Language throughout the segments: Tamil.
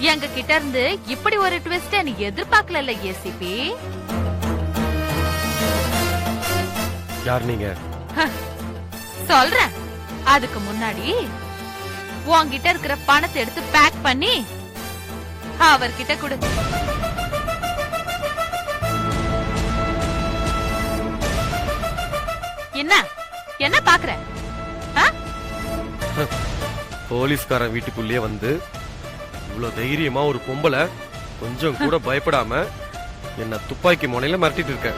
எங்க கிட்ட இருந்து இப்படி ஒரு ட்விஸ்ட் நீ எதிர்பார்க்கல ஏசிபி. யார் நீங்க? சொல்றேன். அதுக்கு முன்னாடி உன்கிட்ட இருக்கிற பணத்தை எடுத்து பேக் பண்ணி அவர்கிட்ட கொடு. என்ன என்ன பாக்குற? போலீஸ்காரன் வீட்டுக்குள்ளேயே வந்து இவ்வளவு தைரியமா ஒரு பொம்பளை கொஞ்சம் கூட பயப்படாம என்ன துப்பாக்கி முனையில மிரட்டிட்டு இருக்க.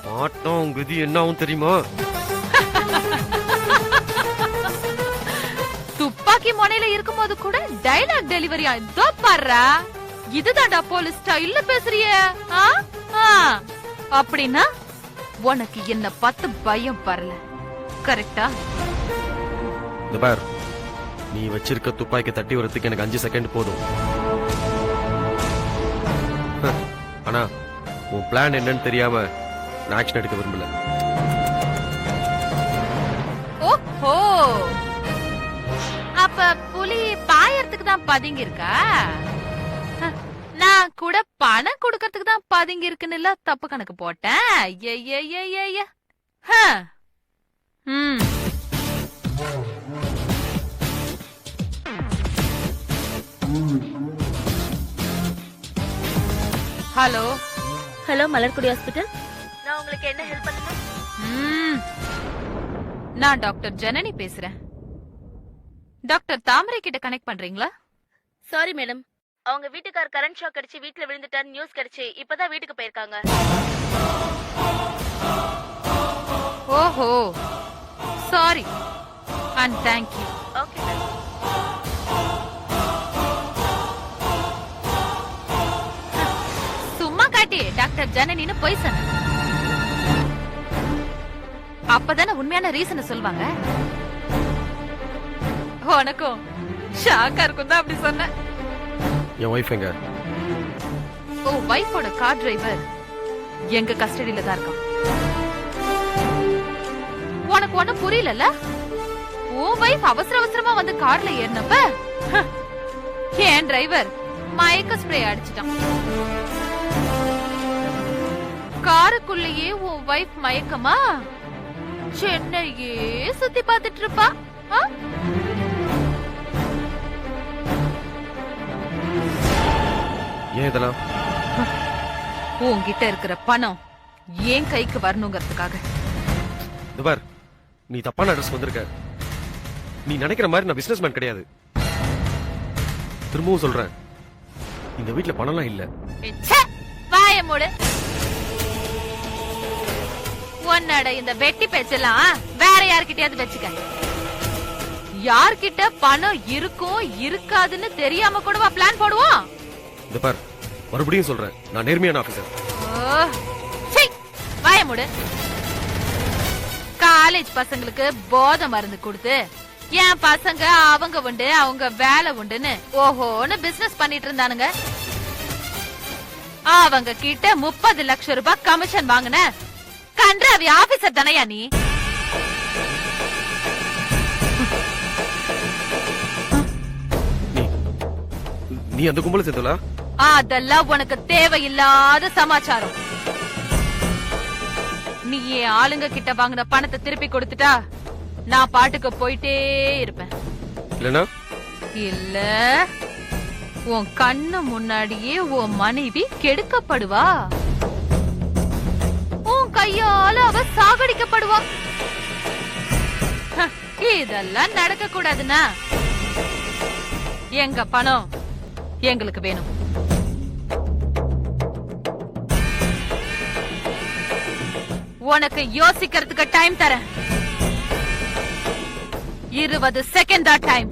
மாட்டோம் கதி என்ன ஆகும் தெரியுமா? துப்பாக்கி முனையில இருக்கும்போது கூட டைலாக் டெலிவரியா? இதோ பாருடா, இதுதான்டா போலீஸ் ஸ்டைல்ல பேசுறிய. அப்படின்னா உனக்கு என்ன பார்த்து பயம் வரல, கரெக்டா? இந்த பார், நீ வச்சிருக்க துப்பாக்கி தட்டி வரதுக்கு எனக்கு 5 செகண்ட் போதும். ஆனா உன் பிளான் என்னன்னு தெரியாம நான் ஆக்ஷன் எடுக்க விரும்பல. ஓஹோ, அப்ப புலி பாயறதுக்கு தான் பதுங்கி இருக்கா? நான் கூட பணம் கொடுக்கறதுக்கு தான் பதுங்கி இருக்குன்னு தப்பு கணக்கு போட்டேன். Hello hello, Malarkudi hospital. நான் உங்களுக்கு என்ன ஹெல்ப் பண்ணணும்? நான் டாக்டர் ஜனனி பேசுறேன். டாக்டர் தாமரை கிட்ட கனெக்ட் பண்றீங்களா? சாரி மேடம், அவங்க வீட்டுக்கார் கரண்ட் ஷாக் அடிச்சு வீட்ல விழுந்துட்டான்னு நியூஸ் கிடைச்சு இப்பதான் வீட்டுக்கு போயிருக்காங்க. ஓஹோ, sorry and thank you. Okay ma'am. சும்மா காட்டி டாக்டர் ஜனனின்னு போய் சொன்ன. அப்பதானே உண்மையான ரீசன் சொல்வாங்க. உனக்கும் ஷாக்கா இருக்கும் தான் அப்படி சொன்ன. என் வைஃப் எங்க? ஓ, வைஃபோட கார் டிரைவர் எங்க கஸ்டடியில தான் இருக்கான். உனக்கு ஒண்ணு புரியல? உன் வைஃப் அவசர அவசரமா வந்து கார்ல ஏறினப்ப என் டிரைவர் மயக்க ஸ்ப்ரே அடிச்சிட்டான். காருக்குள்ளேயே உன் வைஃப் மயக்கமா சென்னையே சுத்தி பார்த்துட்டு இருப்பா. ஏன் இதெல்லாம்? உன்கிட்ட இருக்கிற பணம் ஏன் கைக்கு வரணுங்கிறதுக்காக. இந்த பார், நீ தப்பான அட்ரஸ் வந்திருக்க. நீ நினைக்கிற மாதிரி நான் பிசினஸ் மேன் கிடையாது. திரும்பவும் சொல்றேன், இந்த வீட்ல பணம்லாம் இல்ல. வாய மூடு. உன்னோட இந்த வெட்டி பேச்செல்லாம் வேற யார்கிட்டயாவது வச்சுக்க. யார்கிட்ட பணம் இருக்கும் இருக்காதுன்னு தெரியாம கூடவா பிளான் போடுவோம்? இந்த பார், மறுபடியும் சொல்றேன், நான் நேர்மையான ஆபீசர். வாய மூடு. காலேஜ் பசங்களுக்கு போதை மருந்து கொடுத்து என் பசங்க அவங்க உண்டு அவங்க வேலை உண்டுன்னு ஓஹோன்னு பிசினஸ் பண்ணிட்டு இருந்தானுங்க. அவங்க கிட்ட 30 லட்சம் ரூபாய் கமிஷன் வாங்கின கன்றாவி ஆபீசர் தானையா நீ? நீ அந்த கும்பல சேர்த்தல? அதெல்லாம் உனக்கு தேவையில்லாத சமாச்சாரம். நீ என் ஆளுங்க கிட்ட வாங்கின பணத்தை திருப்பி கொடுத்துட்டா நான் பாட்டுக்கு போயிட்டே இருப்பேன். இல்லனா? இல்ல, உன் கண்ணு முன்னாடியே உன் மனைவி கெடுக்கப்படுவா. உன் கையால அவ சாகடிக்கப்படுவா. இதெல்லாம் நடக்க கூடாதுன்னா எங்க பணம் எங்களுக்கு வேணும். உனக்கு யோசிக்கிறதுக்கு டைம் தரேன். 20 செகண்ட் தான் டைம்.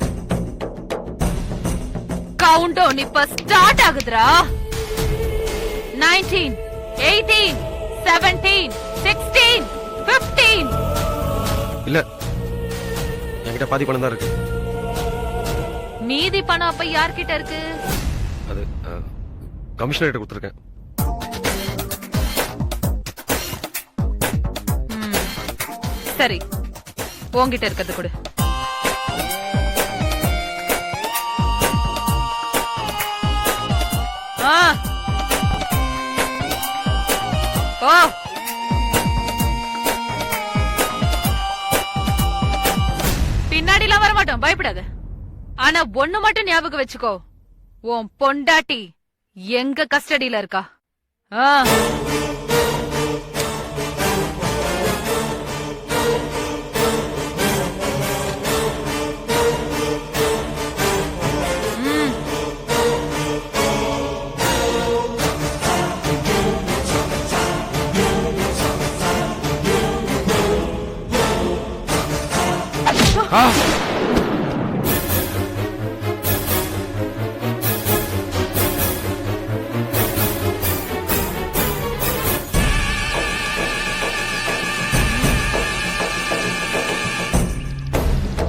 கவுண்ட் டவுன் இப்ப ஸ்டார்ட் ஆகுதுடா. 19, 18, 17, 16, 15. இல்ல, என்கிட்ட பாதி பணம் தான் இருக்கு. மீதி பணம் அப்ப யார்கிட்ட இருக்கு? அது கமிஷனர்கிட்ட கொடுத்துருக்கேன். சரி, உன்கிட்ட இருக்கிறது கொடு. ஓ பின்னாடிலாம் வர மாட்டோம், பயப்படாத. ஆனா ஒண்ணு மட்டும் ஞாபகம் வச்சுக்கோ, உன் பொண்டாட்டி எங்க கஸ்டடியில இருக்கா. ஆ.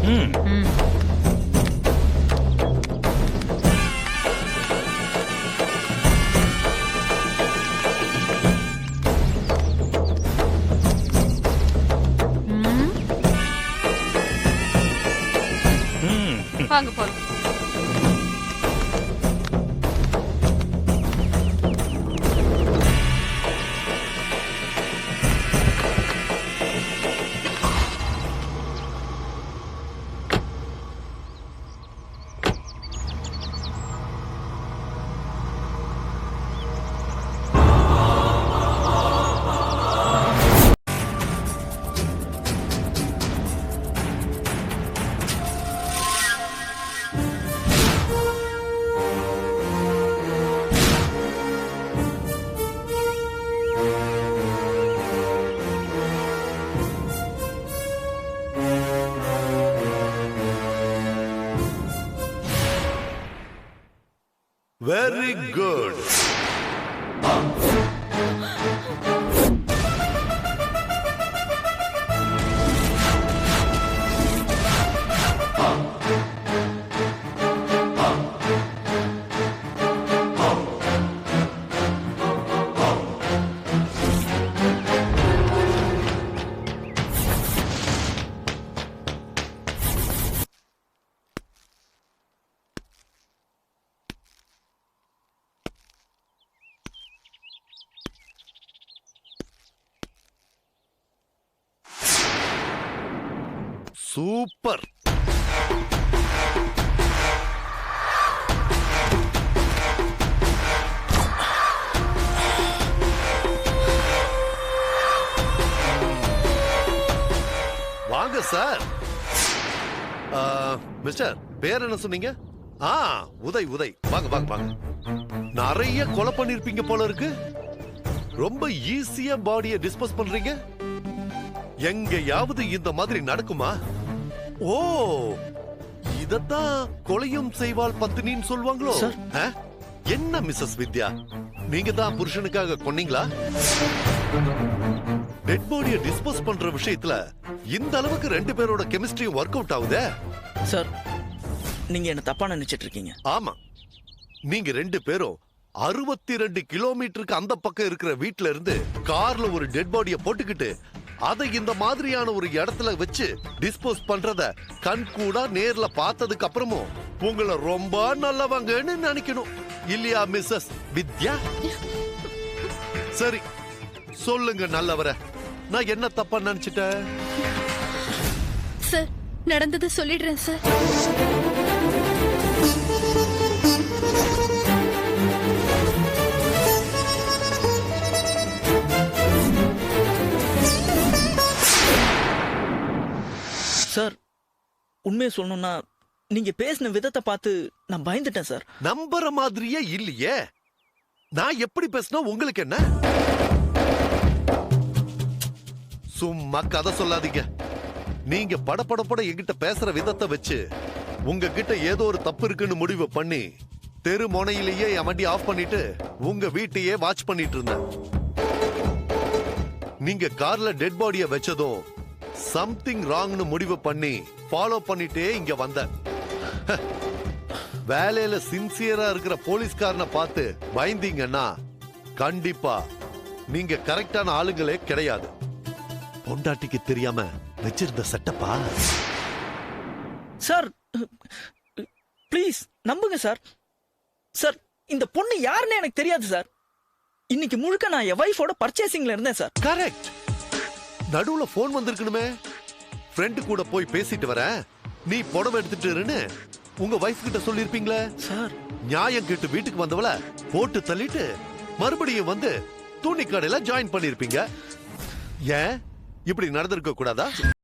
ம். ம். வாங்க போலாம். Very good. Super. வாங்க சார். மிஸ்டர், பேர் என்ன சொன்னீங்க? உதய் உதய். வாங்க வாங்க வாங்க. நிறைய கொலை பண்ணிருப்பீங்க போல இருக்கு. ரொம்ப ஈஸியா பாடியை டிஸ்போஸ் பண்றீங்க. எங்கயாவது இந்த மாதிரி நடக்குமா? ஓ, இதத்தான் கொலையும் செய்வாள் பத்தினின்னு சொல்லுவாங்களோ? என்ன மிஸ்ஸஸ் வித்யா, நீங்க தான் புருஷனுக்காக கொன்னீங்களா? டெட் பாடியை டிஸ்போஸ் பண்ற விஷயத்துல இந்த அளவுக்கு ரெண்டு பேரோட கெமிஸ்ட்ரியும் ஒர்க் அவுட் ஆகுதே. சார், நீங்க என்ன தப்பா நினைச்சிட்டு இருக்கீங்க. ஆமா, நீங்க ரெண்டு பேரும் 62 கிலோமீட்டருக்கு அந்த பக்கம் இருக்கிற வீட்ல இருந்து கார்ல ஒரு டெட் பாடியை போட்டுக்கிட்டு அதை இந்த மாதிரியான ஒரு இடத்துல வச்சு டிஸ்போஸ் பண்றத கண் கூட நேர்ல பார்த்ததுக்கு அப்புறமும் உங்களை ரொம்ப நல்லவங்கன்னு நினைக்கணும் இல்லையா மிஸ்ஸஸ் வித்யா? சரி, சொல்லுங்க நல்லவர, நான் என்ன தப்பா நினைச்சிட்டேன்? சார், நடந்தது சொல்லிடுறேன் சார். சார், உண்மையை சொல்லணும்னா நீங்க பேசின விதத்தை பார்த்து நான் பயந்துட்டேன் சார். நம்புற மாதிரியே இல்லையே. நான் எப்படி பேசினா உங்களுக்கு என்ன? சும்மா கதை சொல்லாதீங்க. நீங்க படபடப்பட என்கிட்ட பேசுற விதத்தை வச்சு உங்ககிட்ட ஏதோ ஒரு தப்பு இருக்குன்னு முடிவு பண்ணி தெரு முனையிலேயே என் வண்டி ஆஃப் பண்ணிட்டு உங்க வீட்டையே வாட்ச் பண்ணிட்டு இருந்தேன். நீங்க கார்ல டெட் பாடியை வச்சதும் சம்திங் ராங்னு முடிவு பண்ணி ஃபாலோ பண்ணிட்டே இங்க வந்தேன். வேலையில சின்சியரா இருக்கிற போலீஸ்காரனை பார்த்து பயந்தீங்கன்னா கண்டிப்பா நீங்க கரெக்டான ஆளுங்களே கிடையாது. பொண்டாட்டிக்கு தெரியாம வச்சிருந்த செட்டப்பா. சார், ப்ளீஸ் நம்புங்க சார். சார், இந்த பொண்ணு யாருன்னு எனக்கு தெரியாது சார். இன்னைக்கு முழுக்க நான் என் ஒய்ஃபோட பர்ச்சேசிங்ல இருந்தேன் சார். கரெக்ட். நடுவுல போன் வந்திருக்கணுமே. ஃப்ரெண்டு கூட போய் பேசிட்டு வரேன், நீ புடவை எடுத்துட்டு இருன்னு உங்க வைஃப் கிட்ட சொல்லிருப்பீங்களே சார். நியாயம் கேட்டு வீட்டுக்கு வந்தவள போட்டு தள்ளிட்டு மறுபடியும் வந்து துணி கடையில ஜாயின் பண்ணிருப்பீங்க. ஏன் இப்படி நடந்திருக்க கூடாதா?